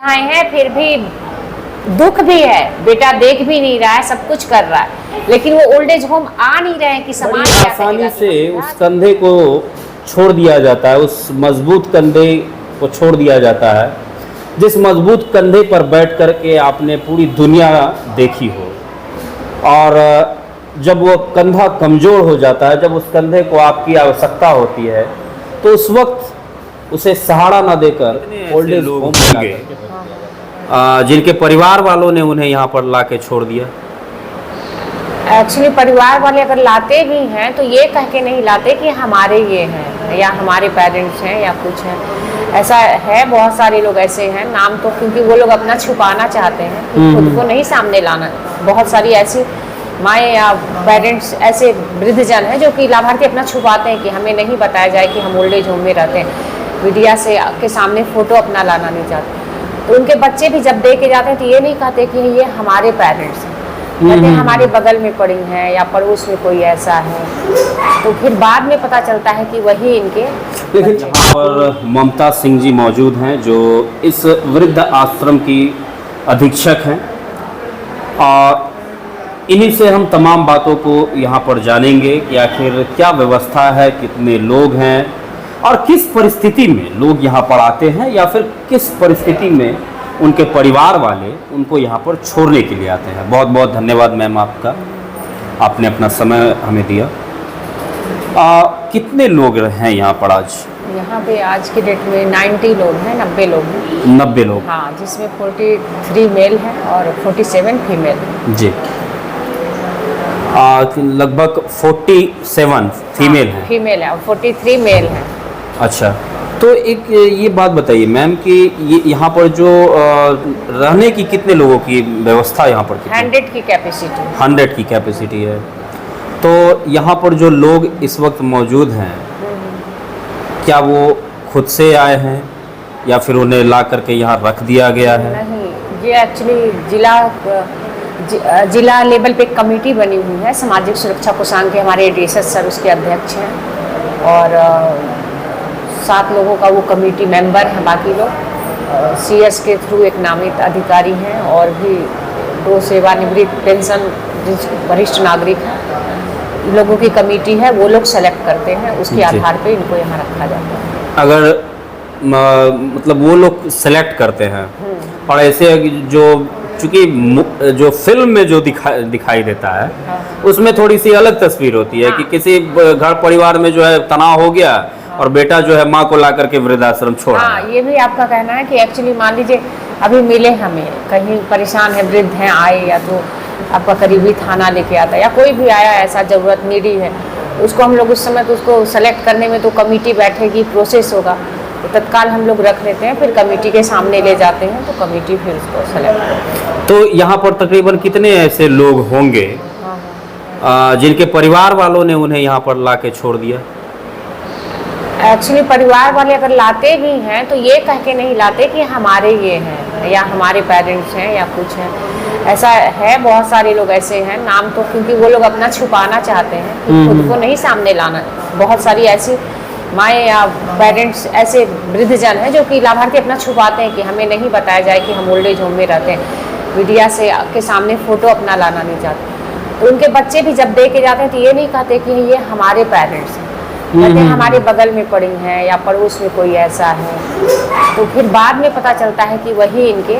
आए हैं, फिर भी दुख भी है, बेटा देख भी नहीं रहा है, सब कुछ कर रहा है, लेकिन वो ओल्ड एज होम आ नहीं रहे हैं कि समाज क्या आसानी कहेगा। से उस कंधे को छोड़ दिया जाता है, उस मजबूत कंधे को छोड़ दिया जाता है जिस मजबूत कंधे पर बैठ कर के आपने पूरी दुनिया देखी हो। और जब वो कंधा कमज़ोर हो जाता है, जब उस कंधे को आपकी आवश्यकता होती है, तो उस वक्त उसे सहारा ना देकर ओल्ड एज होम होंगे जिनके परिवार वालों ने उन्हें यहाँ पर ला के छोड़ दिया। एक्चुअली परिवार वाले अगर लाते भी हैं तो ये कह के नहीं लाते कि हमारे ये हैं या हमारे पेरेंट्स हैं या कुछ है। ऐसा है, बहुत सारे लोग ऐसे हैं, नाम तो क्योंकि वो लोग अपना छुपाना चाहते हैं, खुद को नहीं सामने लाना। बहुत सारी ऐसी माएँ या पेरेंट्स ऐसे वृद्धजन हैं जो कि लाभार्थी अपना छुपाते हैं कि हमें नहीं बताया जाए कि हम ओल्ड एज होम में रहते हैं, मीडिया से के सामने फ़ोटो अपना लाना नहीं चाहते। तो उनके बच्चे भी जब दे के जाते हैं तो ये नहीं कहते कि ये हमारे पेरेंट्स हैं, कहते हैं हमारे बगल में पड़ी हैं या पड़ोस में कोई ऐसा है। तो फिर बाद में पता चलता है कि वही इनके। लेकिन यहाँ पर ममता सिंह जी मौजूद हैं जो इस वृद्ध आश्रम की अधीक्षक हैं, और इन्हीं से हम तमाम बातों को यहाँ पर जानेंगे कि आखिर क्या व्यवस्था है, कितने लोग हैं और किस परिस्थिति में लोग यहाँ पर आते हैं, या फिर किस परिस्थिति में उनके परिवार वाले उनको यहाँ पर छोड़ने के लिए आते हैं। बहुत बहुत धन्यवाद मैम आपका, आपने अपना समय हमें दिया। कितने लोग हैं यहाँ पर आज? यहाँ पे आज की डेट में 90 लोग हैं, 90 लोग हैं। 90 लोग? हाँ, जिसमें 43 मेल हैं और 47 फीमेल हैं। जी, लगभग 47 फीमेल हैं। फीमेल है और 43 मेल हैं। अच्छा, तो एक ये बात बताइए मैम कि ये यहाँ पर जो रहने की कितने लोगों की व्यवस्था यहाँ पर? 100 की कैपेसिटी। 100 की कैपेसिटी है। तो यहाँ पर जो लोग इस वक्त मौजूद हैं, क्या वो खुद से आए हैं या फिर उन्हें ला करके यहाँ रख दिया गया है? नहीं, ये एक्चुअली जिला लेवल पे एक कमेटी बनी हुई है, सामाजिक सुरक्षा कोषांग के हमारे डीएसएस सर उसके अध्यक्ष हैं, और 7 लोगों का वो कमेटी मेंबर हैं। बाकी लोग सीएस के थ्रू एक नामित अधिकारी हैं, और भी 2 सेवानिवृत्त पेंशन वरिष्ठ नागरिक हैं, लोगों की कमेटी है, वो लोग सेलेक्ट करते हैं, उसके आधार पे इनको यहाँ रखा जाता है। अगर मतलब वो लोग सेलेक्ट करते हैं, और ऐसे जो चूँकि जो फिल्म में जो दिखाई देता है, हाँ। उसमें थोड़ी सी अलग तस्वीर होती है। हाँ। कि किसी घर परिवार में जो है तनाव हो गया, हाँ। और बेटा जो है माँ को ला करके वृद्धाश्रम छोड़ा। हाँ, ये भी आपका कहना है कि एक्चुअली मान लीजिए अभी मिले हमें, कहीं परेशान है, वृद्ध हैं, आए, या तो आपका करीबी थाना लेके आता है या कोई भी आया ऐसा ज़रूरत नीडी है, उसको हम लोग उस समय तो उसको सेलेक्ट करने में तो कमेटी बैठेगी, प्रोसेस होगा, तो तत्काल हम लोग रख लेते हैं, फिर कमेटी के सामने ले जाते हैं, तो कमेटी फिर उसको सेलेक्ट करती है। तो यहाँ पर तकरीबन कितने ऐसे लोग होंगे जिनके परिवार वालों ने उन्हें यहाँ पर ला के छोड़ दिया? एक्चुअली परिवार वाले अगर लाते भी हैं तो ये कह के नहीं लाते कि हमारे ये हैं या हमारे पेरेंट्स हैं या कुछ है। ऐसा है, बहुत सारे लोग ऐसे हैं, नाम तो क्योंकि वो लोग अपना छुपाना चाहते हैं, खुद को नहीं सामने लाना। बहुत सारी ऐसी माएँ या पेरेंट्स ऐसे वृद्धजन हैं जो कि लाभार्थी अपना छुपाते हैं कि हमें नहीं बताया जाए कि हम ओल्ड एज होम में रहते हैं, मीडिया से के सामने फ़ोटो अपना लाना नहीं चाहते। तो उनके बच्चे भी जब दे के जाते हैं तो ये नहीं कहते कि ये हमारे पेरेंट्स हैं, कहते हैं हमारे बगल में पड़ी हैं या पड़ोस में कोई ऐसा है। तो फिर बाद में पता चलता है कि वही इनके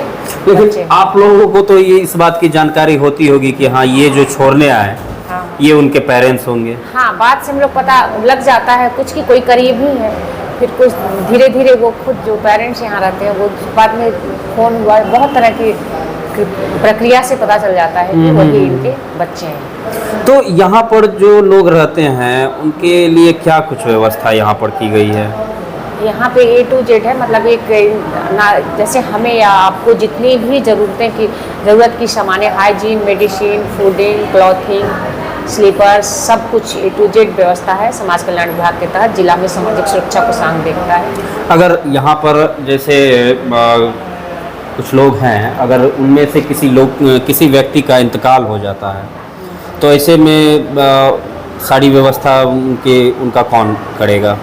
बच्चे। आप लोगों को तो ये इस बात की जानकारी होती होगी कि हाँ, ये जो छोड़ने आए, हाँ, ये उनके पेरेंट्स होंगे। हाँ, बात से हम लोग पता लग जाता है कुछ की कोई करीब ही है, फिर कुछ धीरे धीरे वो खुद जो पेरेंट्स यहाँ रहते हैं वो बाद में फ़ोन हुआ, बहुत तरह की प्रक्रिया से पता चल जाता है कि वही इनके बच्चे हैं। तो यहाँ पर जो लोग रहते हैं उनके लिए क्या कुछ व्यवस्था यहाँ पर की गई है? यहाँ पे A to Z है, मतलब एक जैसे हमें या आपको जितनी भी ज़रूरत की सामान्य, hygiene, medicine, fooding, clothing, slippers, सब कुछ A to Z व्यवस्था है। समाज कल्याण विभाग के तहत जिला में सामाजिक सुरक्षा कोषांग देखता है। अगर यहाँ पर जैसे कुछ लोग हैं, अगर उनमें से किसी व्यक्ति का इंतकाल हो जाता है, तो ऐसे में सारी व्यवस्था उनका कौन करेगा?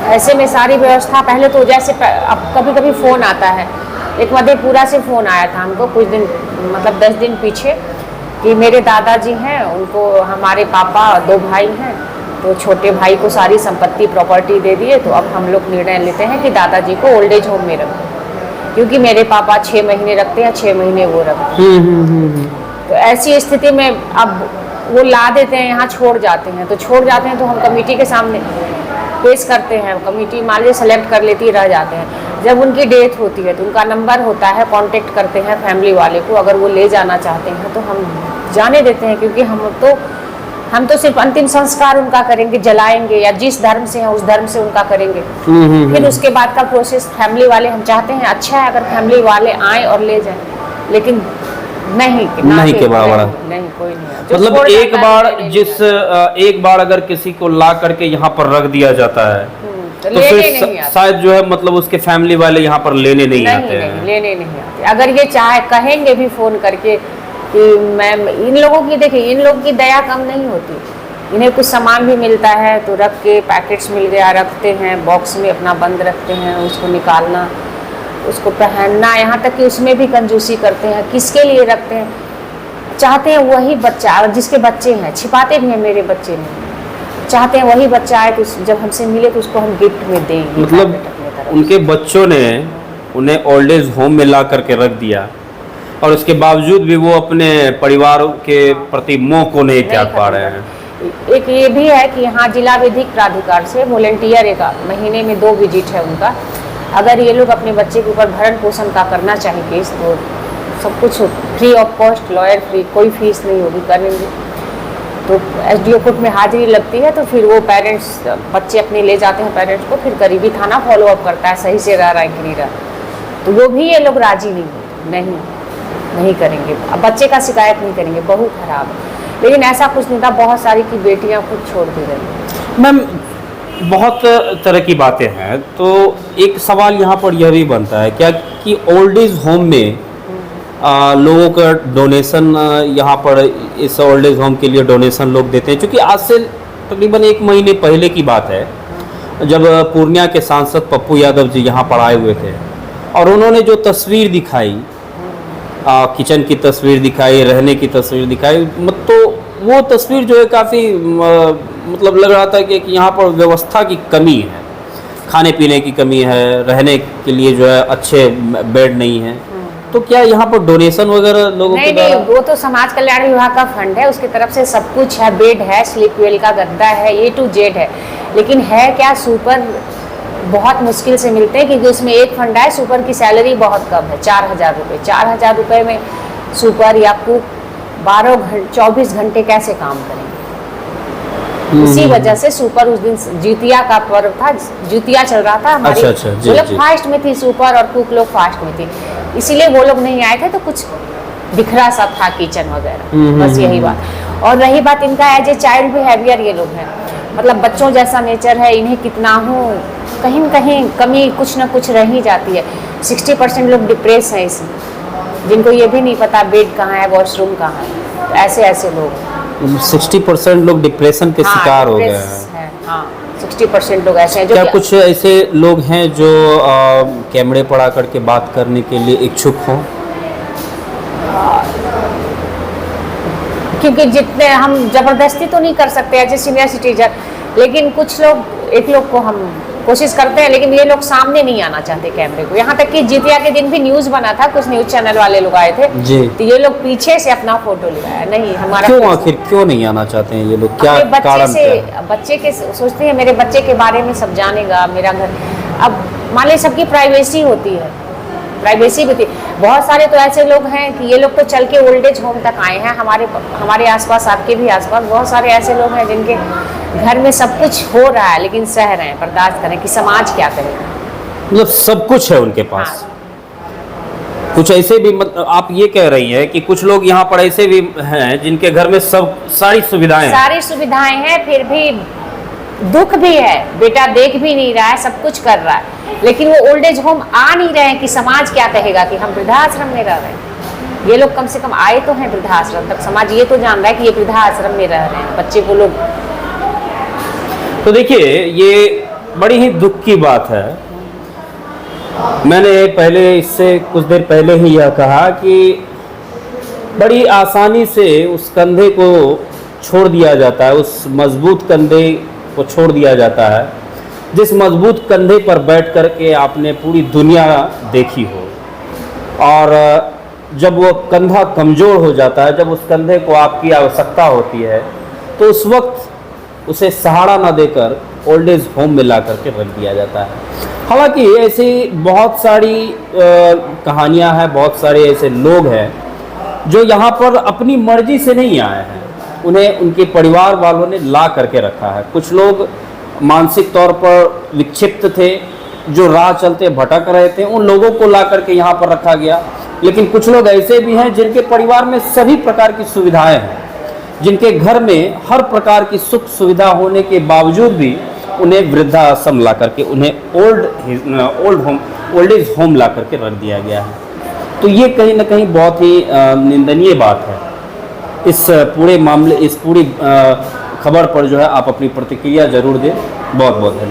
ऐसे में सारी व्यवस्था पहले तो जैसे अब कभी कभी फ़ोन आता है एक मधेपुरा से फ़ोन आया था हमको कुछ दिन, मतलब 10 दिन पीछे, कि मेरे दादाजी हैं, उनको हमारे पापा 2 भाई हैं, तो छोटे भाई को सारी संपत्ति प्रॉपर्टी दे दिए, तो अब हम लोग निर्णय लेते हैं कि दादाजी को ओल्ड एज होम में रखें, क्योंकि मेरे पापा 6 महीने रखते हैं, 6 महीने वो रखते हैं। तो ऐसी स्थिति में अब वो ला देते हैं, यहाँ छोड़ जाते हैं, तो छोड़ जाते हैं तो हम कमेटी के सामने पेश करते हैं, कमेटी मान लीजिए सेलेक्ट कर लेती है, रह जाते हैं। जब उनकी डेथ होती है तो उनका नंबर होता है, कांटेक्ट करते हैं फैमिली वाले को, अगर वो ले जाना चाहते हैं तो हम जाने देते हैं, क्योंकि हम तो सिर्फ अंतिम संस्कार उनका करेंगे, जलाएंगे, या जिस धर्म से हैं उस धर्म से उनका करेंगे। फिर उसके बाद का प्रोसेस फैमिली वाले, हम चाहते हैं अच्छा है अगर फैमिली वाले आए और ले जाएं, लेकिन नहीं के बराबर नहीं, कोई नहीं। मतलब एक बार अगर किसी को ला करके यहाँ पर रख दिया जाता है तो फिर शायद जो है मतलब उसके फैमिली वाले यहाँ पर लेने नहीं आते हैं। लेने नहीं आते। अगर ये चाहे कहेंगे भी फोन करके कि मैम, इन लोगों की देखिए, इन लोगों की दया कम नहीं होती, इन्हें कुछ सामान भी मिलता है तो रख के, पैकेट्स मिल गया रखते हैं, बॉक्स में अपना बंद रखते हैं, उसको निकालना, उसको पहनना, यहाँ तक कि उसमें भी कंजूसी करते हैं। किसके लिए रखते हैं? चाहते हैं वही बच्चा, और जिसके बच्चे हैं, छिपाते भी हैं मेरे बच्चे नहीं, चाहते हैं वही बच्चा आए तो जब हमसे मिले तो उसको हम गिफ्ट में देंगे। मतलब उनके बच्चों ने उन्हें ओल्ड एज होम में ला करके रख दिया और उसके बावजूद भी वो अपने परिवार के प्रति मोह को नहीं त्याग पा रहे हैं। एक ये भी है कि यहाँ जिला विधिक प्राधिकार से वॉलंटियर एक महीने में 2 विजिट है उनका। अगर ये लोग अपने बच्चे के ऊपर भरण पोषण का करना चाहें केस, तो सब कुछ free of cost, lawyer free, कोई फीस नहीं होगी, करेंगे। तो SDO कोर्ट में हाजिरी लगती है, तो फिर वो पेरेंट्स, बच्चे अपने ले जाते हैं पेरेंट्स को, फिर करीबी थाना फॉलो अप करता है, सही से रह रहा है कि नहीं रहा, तो वो भी ये लोग राजी नहीं होते, नहीं करेंगे, अब बच्चे का शिकायत नहीं करेंगे, बहू खराब है। लेकिन ऐसा कुछ नहीं था, बहुत सारी की बेटियां खुद छोड़ दी गई। मैम, बहुत तरह की बातें हैं, तो एक सवाल यहाँ पर यह भी बनता है क्या कि ओल्ड एज होम में लोगों का डोनेशन, यहाँ पर इस ओल्ड एज होम के लिए डोनेशन लोग देते हैं, क्योंकि आज से तकरीबन 1 महीने पहले की बात है जब पूर्णिया के सांसद पप्पू यादव जी यहाँ पर आए हुए थे और उन्होंने जो तस्वीर दिखाई, किचन की तस्वीर दिखाई, रहने की तस्वीर दिखाई, तो वो तस्वीर जो है काफ़ी मतलब लग रहा था कि यहाँ पर व्यवस्था की कमी है, खाने पीने की कमी है, रहने के लिए जो है अच्छे बेड नहीं है। तो क्या यहाँ पर डोनेशन वगैरह लोगों के द्वारा? नहीं, वो तो समाज कल्याण विभाग का फंड है, उसकी तरफ से सब कुछ है, बेड है, स्लीप वेल का गद्दा है, A to Z है। लेकिन है क्या, सुपर बहुत मुश्किल से मिलते हैं, क्योंकि उसमें एक फंड है, सुपर की सैलरी बहुत कम है, 4000 रुपये। 4000 रुपये में सुपर या कुक 24 घंटे कैसे काम करेंगे? इसी वजह से सुपर, उस दिन जितिया का पर्व था, जितिया चल रहा था हमारी, वो लोग फास्ट में थी सुपर और कुक लोग फास्ट में थी, इसीलिए वो लोग नहीं आए थे, तो कुछ बिखरा सा था किचन वगैरह, बस यही बात। और रही बात इनका एज ए चाइल्ड बिहेवियर, ये लोग हैं, मतलब बच्चों जैसा नेचर है, इन्हें कितना हो कहीं न कहीं कमी कुछ ना कुछ रह ही जाती है। 60% लोग डिप्रेस हैं इसमें, जिनको ये भी नहीं पता बेड कहाँ है, वॉशरूम कहाँ है, तो ऐसे लोग 60% लोग डिप्रेशन के शिकार हो गए हैं। हाँ, 60% लोग ऐसे हैं जो क्या कुछ ऐसे लोग हैं जो कैमरे पर आकर के बात करने के लिए इच्छुक हों? क्योंकि जितने हम जबरदस्ती तो नहीं कर सकते एज ए सीनियर सिटीजन, लेकिन कुछ लोग, एक लोग को हम कोशिश करते हैं, लेकिन ये लोग सामने नहीं आना चाहते कैमरे को। यहाँ तक कि जितिया के दिन भी न्यूज़ बना था, कुछ न्यूज़ चैनल वाले लोग आए थे जी, तो ये लोग पीछे से अपना फोटो लगाया। नहीं, हमारा क्यों, आखिर क्यों नहीं आना चाहते हैं ये लोग? क्या कारण क्या? बच्चे के सोचते हैं मेरे बच्चे के बारे में सब जानेगा, मेरा घर। अब मान लीजिए सबकी प्राइवेसी होती है, प्राइवेसी भी थी। बहुत सारे तो ऐसे लोग हैं कि ये लोग तो चल के ओल्ड एज होम तक आए हैं, हमारे आसपास, आपके भी आसपास बहुत सारे ऐसे लोग हैं जिनके घर में सब कुछ हो रहा है, लेकिन सह रहे हैं, बर्दाश्त करें कि समाज क्या करेगा। मतलब सब कुछ है उनके पास। हाँ। कुछ ऐसे भी, मतलब आप ये कह रही हैं कि कुछ लोग यहाँ पर ऐसे भी हैं जिनके घर में सब सारी सुविधाएं हैं, फिर भी दुख भी है, बेटा देख भी नहीं रहा है, सब कुछ कर रहा है, लेकिन वो ओल्ड एज होम आ नहीं रहे हैं कि समाज क्या कहेगा कि हम वृद्धाश्रम में रह रहे हैं। ये लोग कम से कम आए तो हैं वृद्धाश्रम तक, समाज ये तो जान रहा है कि ये वृद्धाश्रम में रह रहे हैं, बच्चे को लोग। तो देखिए, ये बड़ी ही दुख की बात है मैंने पहले इससे कुछ देर पहले ही यह कहा कि बड़ी आसानी से उस कंधे को छोड़ दिया जाता है, उस मजबूत कंधे को छोड़ दिया जाता है जिस मजबूत कंधे पर बैठ कर के आपने पूरी दुनिया देखी हो। और जब वो कंधा कमज़ोर हो जाता है, जब उस कंधे को आपकी आवश्यकता होती है, तो उस वक्त उसे सहारा ना देकर ओल्ड एज होम में ला करके रख दिया जाता है। हालांकि ऐसी बहुत सारी कहानियां हैं, बहुत सारे ऐसे लोग हैं जो यहाँ पर अपनी मर्जी से नहीं आए हैं, उन्हें उनके परिवार वालों ने ला करके रखा है। कुछ लोग मानसिक तौर पर विक्षिप्त थे, जो राह चलते भटक रहे थे, उन लोगों को ला करके यहाँ पर रखा गया। लेकिन कुछ लोग ऐसे भी हैं जिनके परिवार में सभी प्रकार की सुविधाएं हैं, जिनके घर में हर प्रकार की सुख सुविधा होने के बावजूद भी उन्हें वृद्धाश्रम ला करके, उन्हें ओल्ड एज होम ला करके रख दिया गया है। तो ये कहीं ना कहीं बहुत ही निंदनीय बात है। इस पूरे मामले, इस पूरी खबर पर जो है आप अपनी प्रतिक्रिया जरूर दें। बहुत बहुत धन्यवाद।